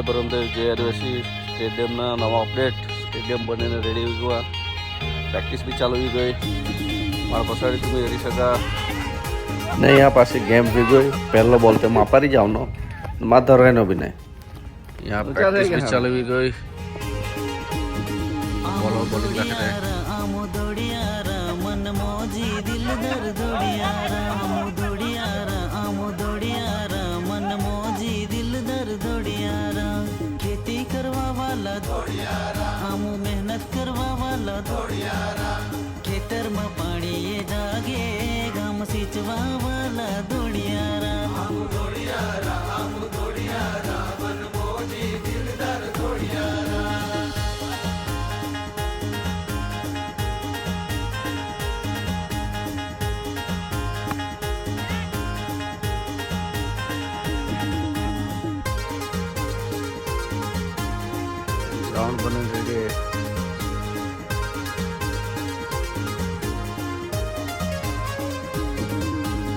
બરમદેવ જય આદિવાસી સ્ટેડિયમના નવા update. Stadium બનીને રેડી થઈ ગયું. પ્રેક્ટિસ બી ચાલુ થઈ ગઈ. મારા પછાડી તમે હરી શકા ને यहाँ पास गेम भी गई पहला बोलते मापारी जाओ नो माधर रहनो भी नहीं यहाँ प्रैक्टिस भी चालू भी गई बोलो बॉलिंग का करे मन मौजी दिल दर्द दोड़ियारा मन मौजी दिल दर्द दोड़ियारा खेती करवा वाला दोड़ियारा आमू मेहनत करवा वाला दोड़ियारा खेतर में पानी ये जागे गाम सींचवा वाला दोड़ियारा मन मौजी दिल दर्द दोड़ियारा ग्राउंड बने रेडी है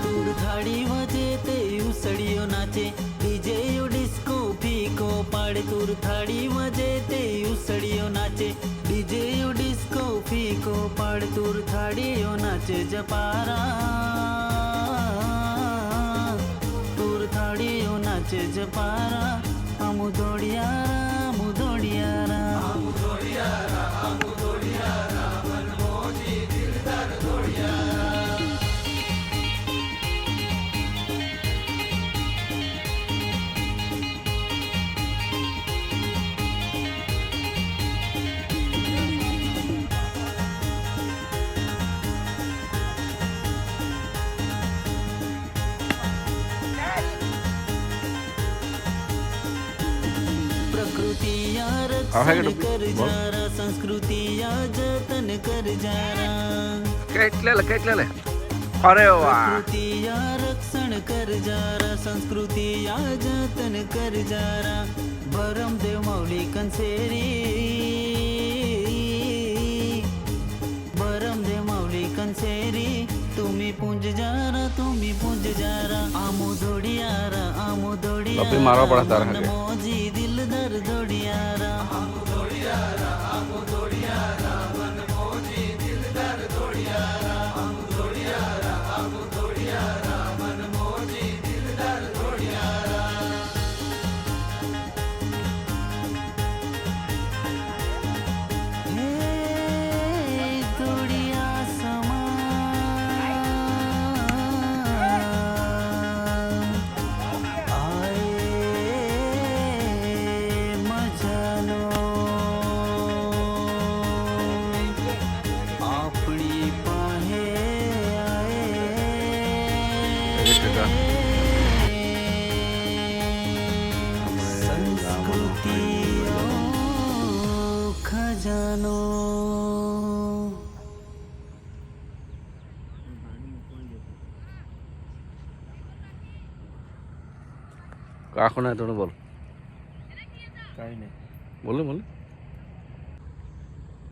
तूर थाड़ी वजे ते उसड़ियो नाचे डीजे यू डिस्को फीको पाड़े तूर थाड़ी वजे ते उसड़ियो नाचे डीजे यू डिस्को फीको पाड़े तूर थाड़ियो नाचे जपारा तूर थाड़ियो नाचे जपारा आमू दोड़ियारा मन मौजी दिल दर्द दोड़ियारा प्रकृति रक्षण कर जारा संस्कृति जतन कर जारा કેટલે અરે વાહ प्रकृति रक्षण कर जारा संस्कृति जतन कर जारा बरमदेव मौली कंसेरी बरमदेव मौली कंसेरी तुम्ही पुंज जारा आमो दोड़ियारा लपी मारवा पड़ा तारा के मौजी दिल दर दोड़ियारा मन मौजी दिल दर दोड़ियारा मन मौजी दिल दर दोड़ियारा दोड़िया समा खजानो કાકો ના તને બોલ કાઈ નહીં બોલે